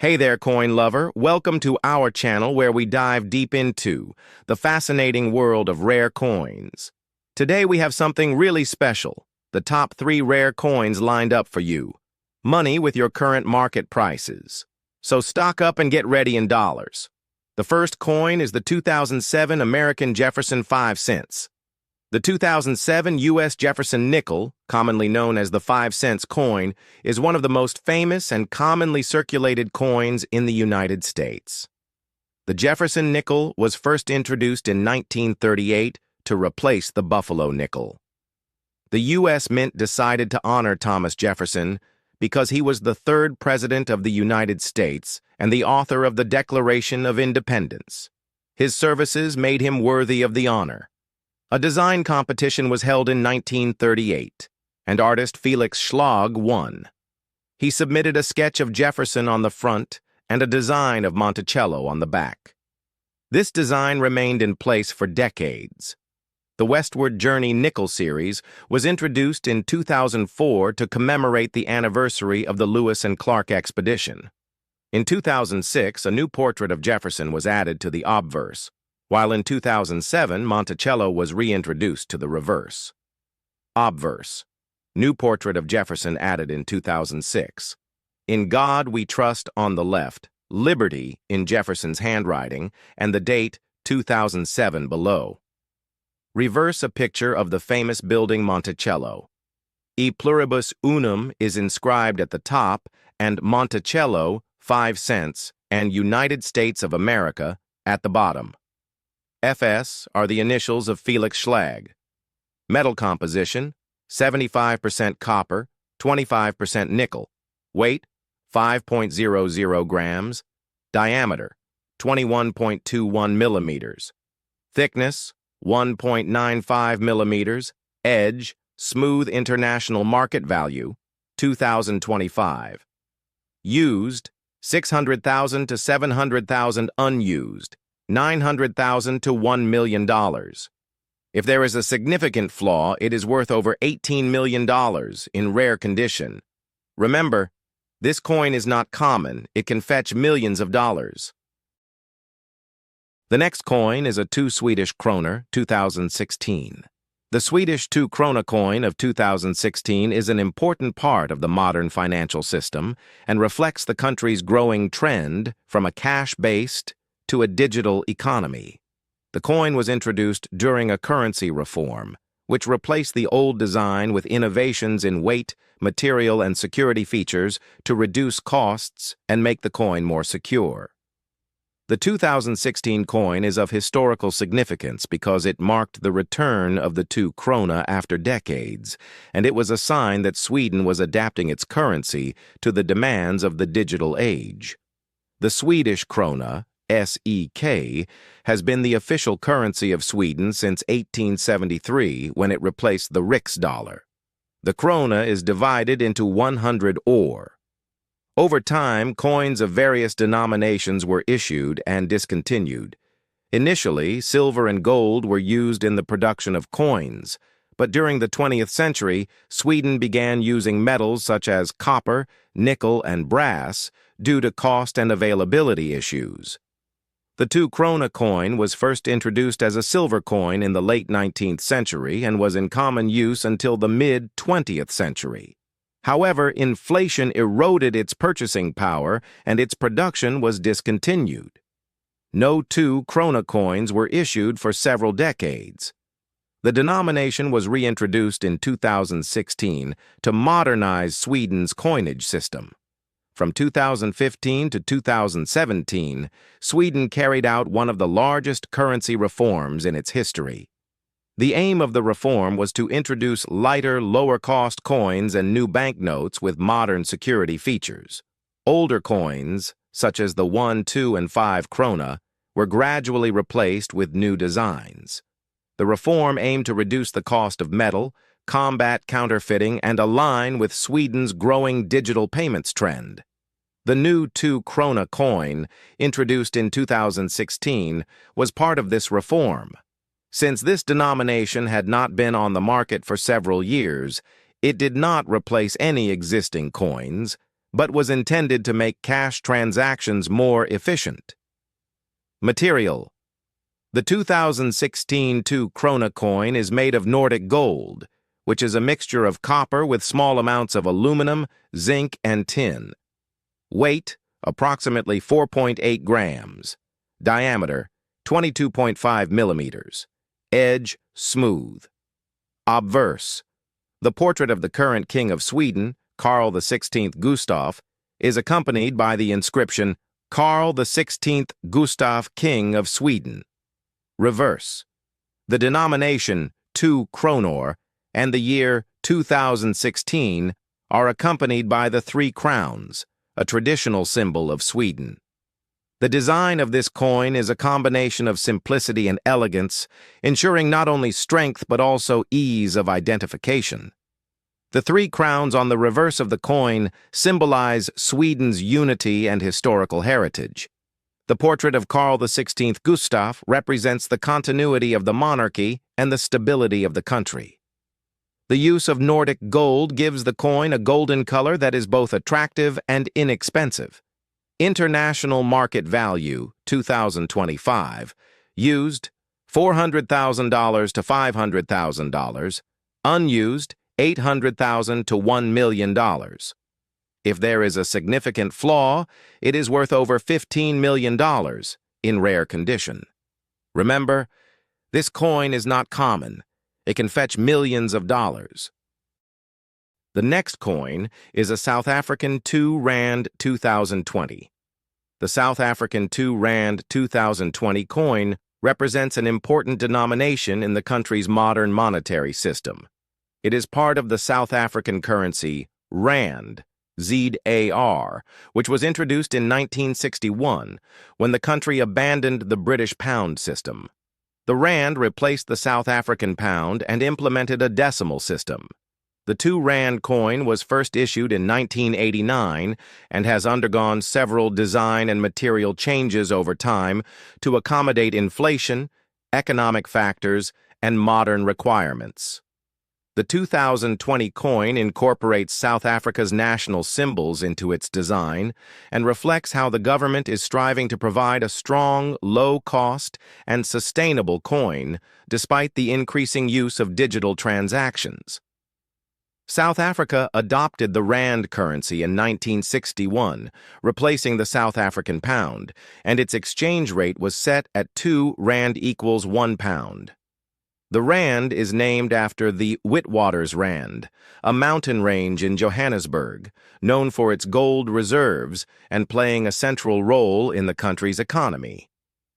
Hey there, coin lover. Welcome to our channel where we dive deep into the fascinating world of rare coins. Today we have something really special. The top 3 rare coins lined up for you. Money with your current market prices. So stock up and get ready in dollars. The first coin is the 2007 American Jefferson 5 cents. The 2007 U.S. Jefferson nickel, commonly known as the 5 cents coin, is one of the most famous and commonly circulated coins in the United States. The Jefferson nickel was first introduced in 1938 to replace the Buffalo nickel. The U.S. Mint decided to honor Thomas Jefferson because he was the 3rd President of the United States and the author of the Declaration of Independence. His services made him worthy of the honor. A design competition was held in 1938, and artist Felix Schlag won. He submitted a sketch of Jefferson on the front and a design of Monticello on the back. This design remained in place for decades. The Westward Journey Nickel series was introduced in 2004 to commemorate the anniversary of the Lewis and Clark expedition. In 2006, a new portrait of Jefferson was added to the obverse, while in 2007, Monticello was reintroduced to the reverse. Obverse. New portrait of Jefferson added in 2006. In God We Trust on the left, Liberty in Jefferson's handwriting, and the date 2007 below. Reverse a picture of the famous building Monticello. E pluribus unum is inscribed at the top, and Monticello, 5 cents, and United States of America at the bottom. FS are the initials of Felix Schlag. Metal composition, 75% copper, 25% nickel. Weight, 5.00 grams. Diameter, 21.21 millimeters. Thickness, 1.95 millimeters. Edge, smooth international market value, 2025. Used, 600,000 to 700,000 unused. $900,000 to $1 million. If there is a significant flaw, it is worth over $18 million in rare condition. Remember, this coin is not common. It can fetch millions of dollars. The next coin is a 2 Swedish Kronor, 2016. The Swedish 2 Krona coin of 2016 is an important part of the modern financial system and reflects the country's growing trend from a cash-based to a digital economy. The coin was introduced during a currency reform, which replaced the old design with innovations in weight, material, and security features to reduce costs and make the coin more secure. The 2016 coin is of historical significance because it marked the return of the 2 krona after decades, and it was a sign that Sweden was adapting its currency to the demands of the digital age. The Swedish krona, SEK, has been the official currency of Sweden since 1873 when it replaced the riksdollar. The krona is divided into 100 öre. Over time, coins of various denominations were issued and discontinued. Initially, silver and gold were used in the production of coins, but during the 20th century, Sweden began using metals such as copper, nickel, and brass due to cost and availability issues. The 2 krona coin was first introduced as a silver coin in the late 19th century and was in common use until the mid-20th century. However, inflation eroded its purchasing power and its production was discontinued. No 2 krona coins were issued for several decades. The denomination was reintroduced in 2016 to modernize Sweden's coinage system. From 2015 to 2017, Sweden carried out one of the largest currency reforms in its history. The aim of the reform was to introduce lighter, lower-cost coins and new banknotes with modern security features. Older coins, such as the 1, 2, and 5 krona, were gradually replaced with new designs. The reform aimed to reduce the cost of metal, combat counterfeiting, and align with Sweden's growing digital payments trend. The new 2 krona coin, introduced in 2016, was part of this reform. Since this denomination had not been on the market for several years, it did not replace any existing coins, but was intended to make cash transactions more efficient. Material. The 2016 2 krona coin is made of Nordic gold, which is a mixture of copper with small amounts of aluminum, zinc, and tin. Weight, approximately 4.8 grams. Diameter, 22.5 millimeters. Edge, smooth. Obverse. The portrait of the current King of Sweden, Carl XVI Gustaf, is accompanied by the inscription, Carl XVI Gustaf, King of Sweden. Reverse. The denomination 2 Kronor and the year 2016 are accompanied by the 3 crowns, a traditional symbol of Sweden. The design of this coin is a combination of simplicity and elegance, ensuring not only strength but also ease of identification. The 3 crowns on the reverse of the coin symbolize Sweden's unity and historical heritage. The portrait of Carl XVI Gustaf represents the continuity of the monarchy and the stability of the country. The use of Nordic gold gives the coin a golden color that is both attractive and inexpensive. International market value, 2025, used $400,000 to $500,000, unused $800,000 to $1 million. If there is a significant flaw, it is worth over $15 million in rare condition. Remember, this coin is not common. It can fetch millions of dollars. The next coin is a South African 2 Rand 2020. The South African 2 Rand 2020 coin represents an important denomination in the country's modern monetary system. It is part of the South African currency, Rand, ZAR, which was introduced in 1961 when the country abandoned the British pound system. The Rand replaced the South African pound and implemented a decimal system. The 2 Rand coin was first issued in 1989 and has undergone several design and material changes over time to accommodate inflation, economic factors, and modern requirements. The 2020 coin incorporates South Africa's national symbols into its design and reflects how the government is striving to provide a strong, low-cost, and sustainable coin despite the increasing use of digital transactions. South Africa adopted the Rand currency in 1961, replacing the South African pound, and its exchange rate was set at 2 Rand equals 1 pound. The Rand is named after the Witwatersrand, a mountain range in Johannesburg, known for its gold reserves and playing a central role in the country's economy.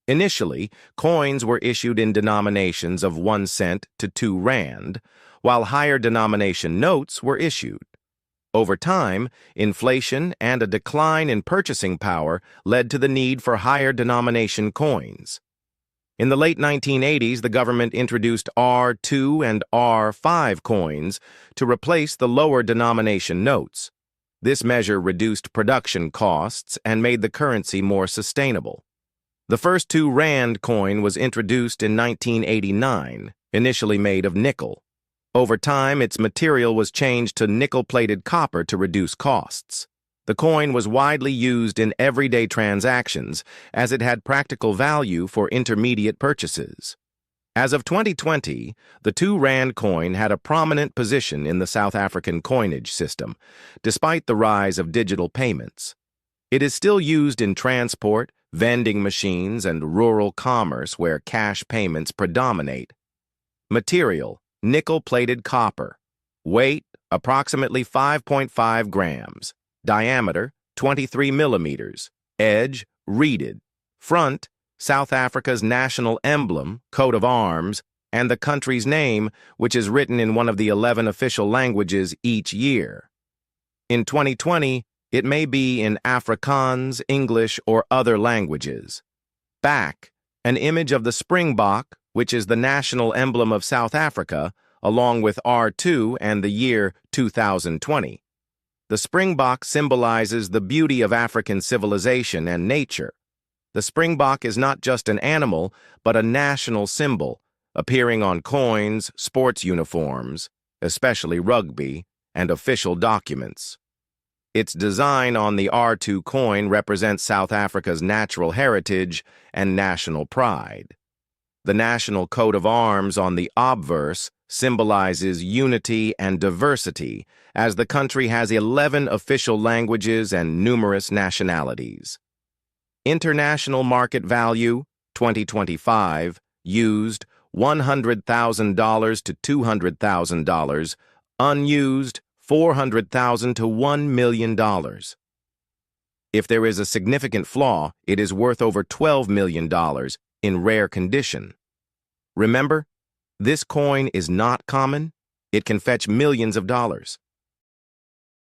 Initially, coins were issued in denominations of 1 cent to 2 Rand, while higher denomination notes were issued. Over time, inflation and a decline in purchasing power led to the need for higher denomination coins. In the late 1980s, the government introduced R2 and R5 coins to replace the lower denomination notes. This measure reduced production costs and made the currency more sustainable. The first 2 Rand coin was introduced in 1989, initially made of nickel. Over time, its material was changed to nickel-plated copper to reduce costs. The coin was widely used in everyday transactions as it had practical value for intermediate purchases. As of 2020, the 2 Rand coin had a prominent position in the South African coinage system, despite the rise of digital payments. It is still used in transport, vending machines, and rural commerce where cash payments predominate. Material: nickel-plated copper. Weight: approximately 5.5 grams. Diameter: 23 millimeters. Edge: reeded. Front: South Africa's national emblem, coat of arms, and the country's name, which is written in one of the 11 official languages each year. In 2020, it may be in Afrikaans, English, or other languages. Back: an image of the Springbok, which is the national emblem of South Africa, along with R2 and the year 2020. The Springbok symbolizes the beauty of African civilization and nature. The Springbok is not just an animal, but a national symbol, appearing on coins, sports uniforms, especially rugby, and official documents. Its design on the R2 coin represents South Africa's natural heritage and national pride. The national coat of arms on the obverse symbolizes unity and diversity, as the country has 11 official languages and numerous nationalities. International market value, 2025, used $100,000 to $200,000, unused $400,000 to $1 million. If there is a significant flaw, it is worth over $12 million in rare condition. Remember, this coin is not common. It can fetch millions of dollars.